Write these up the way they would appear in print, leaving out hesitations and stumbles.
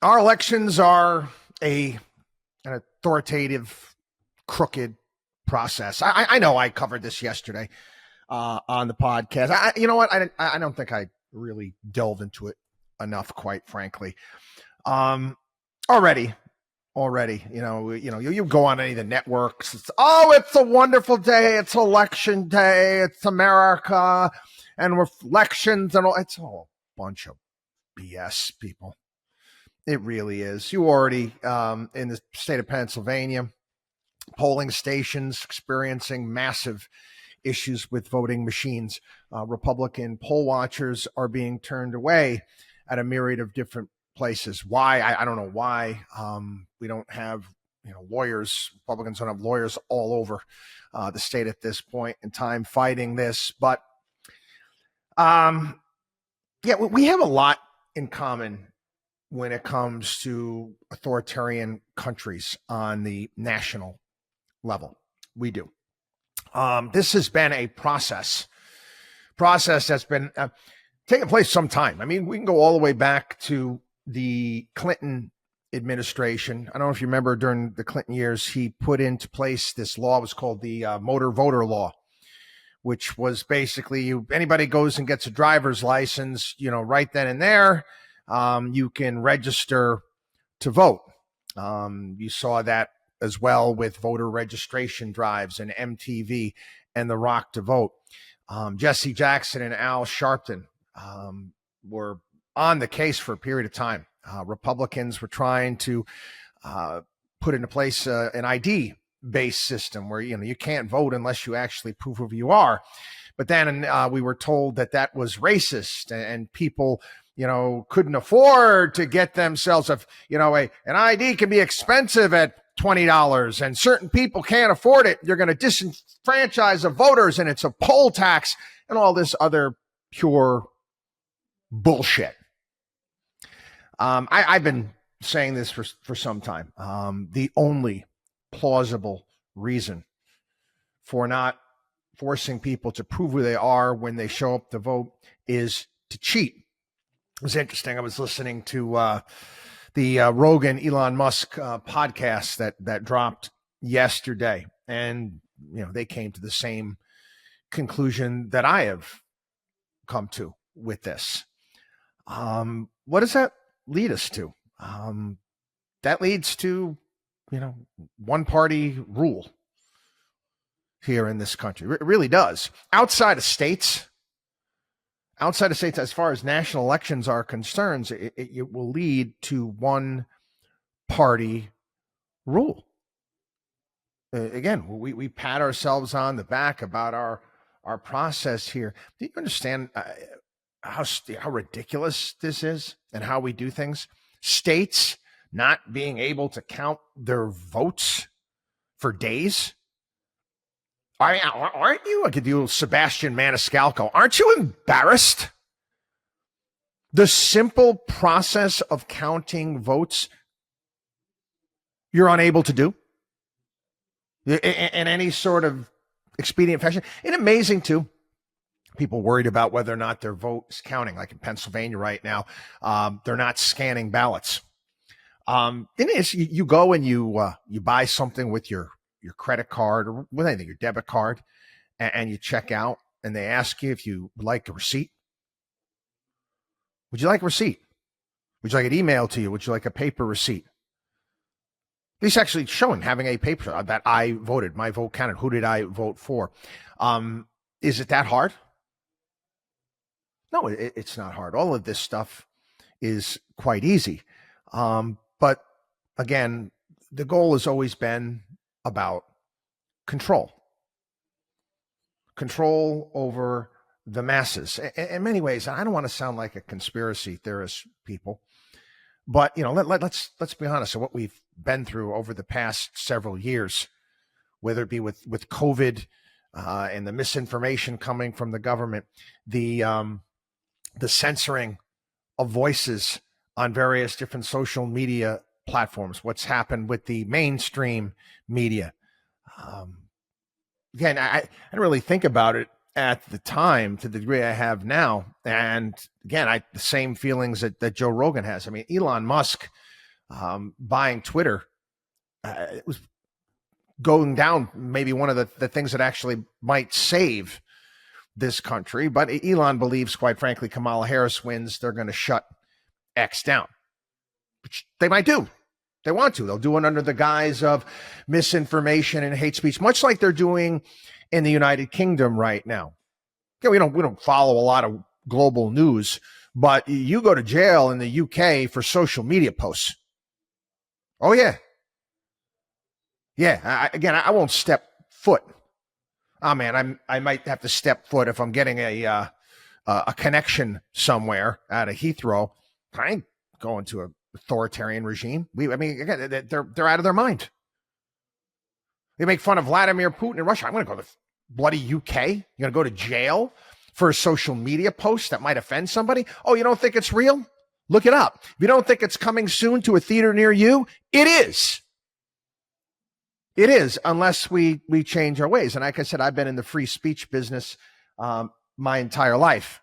Our elections are an authoritative, crooked process. I know I covered this yesterday on the podcast. You know what? I don't think I really delved into it enough, quite frankly. Um, already, you go on any of the networks. It's a wonderful day. It's election day. It's America and reflections and all. It's all a bunch of BS, people. It really is. You already, in the state of Pennsylvania, polling stations experiencing massive issues with voting machines. Republican poll watchers are being turned away at a myriad of different places. Why? I don't know why. We don't have lawyers. Republicans don't have lawyers all over the state at this point in time fighting this. But we have a lot in common when it comes to authoritarian countries on the national level. We do. This has been a process that's been taking place some time. I mean, we can go all the way back to the Clinton administration. I don't know if you remember during the Clinton years, he put into place this law. It was called the motor voter law, which was basically anybody goes and gets a driver's license, right then and there, you can register to vote. You saw that as well with voter registration drives and MTV and the Rock to Vote. Jesse Jackson and Al Sharpton were on the case for a period of time. Republicans were trying to put into place an ID-based system where you can't vote unless you actually prove who you are. But then we were told that was racist and people couldn't afford to get themselves an ID can be expensive at $20 and certain people can't afford it. You're going to disenfranchise the voters and it's a poll tax and all this other pure bullshit. I've been saying this for some time. The only plausible reason for not forcing people to prove who they are when they show up to vote is to cheat. It was interesting. I was listening to the Rogan Elon Musk podcast that dropped yesterday, and they came to the same conclusion that I have come to with this. What does that lead us to? That leads to one party rule here in this country. It really does. Outside of states, as far as national elections are concerned, it will lead to one party rule. Again, we pat ourselves on the back about our process here. Do you understand how ridiculous this is and how we do things? States not being able to count their votes for days. I mean, aren't you? I could do Sebastian Maniscalco. Aren't you embarrassed? The simple process of counting votes, you're unable to do in any sort of expedient fashion. And amazing, too. People worried about whether or not their vote is counting. Like in Pennsylvania right now, they're not scanning ballots. It is. You go and you buy something with your credit card or with anything, your debit card, and you check out, and they ask you if you would like a receipt. Would you like a receipt? Would you like it emailed to you? Would you like a paper receipt? At least actually showing, having a paper that I voted, my vote counted. Who did I vote for? Is it that hard? No, it's not hard. All of this stuff is quite easy. But again, the goal has always been about control over the masses. In many ways, I don't want to sound like a conspiracy theorist, people, but let's be honest. So what we've been through over the past several years, whether it be with COVID and the misinformation coming from the government, the censoring of voices on various different social media platforms, what's happened with the mainstream media. Again, I didn't really think about it at the time to the degree I have now. And again, the same feelings that Joe Rogan has. I mean, Elon Musk buying Twitter, it was going down maybe one of the things that actually might save this country. But Elon believes, quite frankly, Kamala Harris wins, they're going to shut X down, which they might do. They want to. They'll do it under the guise of misinformation and hate speech, much like they're doing in the United Kingdom right now. Okay, we don't follow a lot of global news, but you go to jail in the UK for social media posts. Oh yeah. Yeah, I won't step foot. Oh man, I might have to step foot if I'm getting a connection somewhere at a Heathrow. I ain't going to an authoritarian regime. Again, they're out of their mind. They make fun of Vladimir Putin in Russia. I'm going to go to bloody UK. You're going to go to jail for a social media post that might offend somebody. Oh, you don't think it's real? Look it up. If you don't think it's coming soon to a theater near you, it is. It is, unless we change our ways. And like I said, I've been in the free speech business my entire life,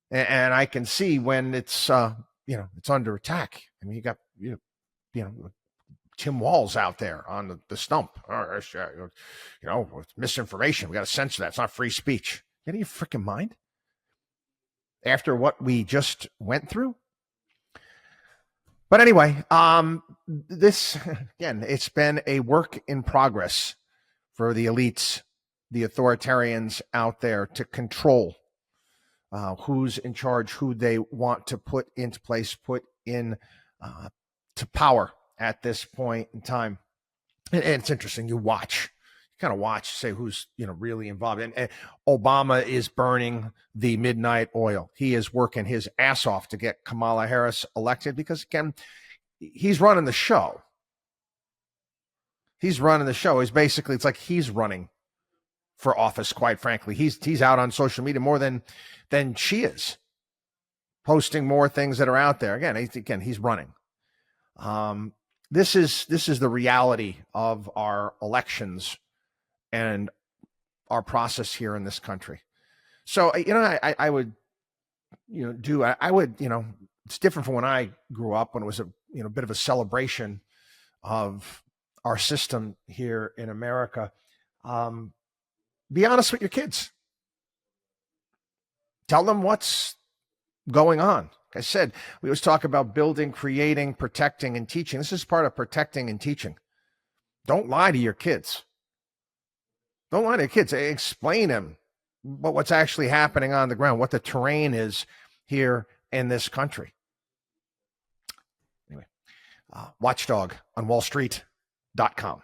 and I can see when it's it's under attack. I mean, you got Tim Walz out there on the stump. It's misinformation. We got to censor that. It's not free speech. Get in your freaking mind. After what we just went through. But anyway, this, again, it's been a work in progress for the elites, the authoritarians out there to control who's in charge, who they want to put into place, put in to power at this point in time. And it's interesting. You kind of watch, say who's really involved. And Obama is burning the midnight oil. He is working his ass off to get Kamala Harris elected because, again, he's running the show. He's running the show. It's like he's running for office, quite frankly. He's out on social media more than she is, posting more things that are out there. Again, he's running. This is the reality of our elections and our process here in this country. So, I would, it's different from when I grew up, when it was a bit of a celebration of our system here in America. Be honest with your kids. Tell them what's going on. Like I said, we always talk about building, creating, protecting, and teaching. This is part of protecting and teaching. Don't lie to your kids. Don't lie to your kids. Explain them what's actually happening on the ground, what the terrain is here in this country. Anyway, WatchDog on WallStreet.com.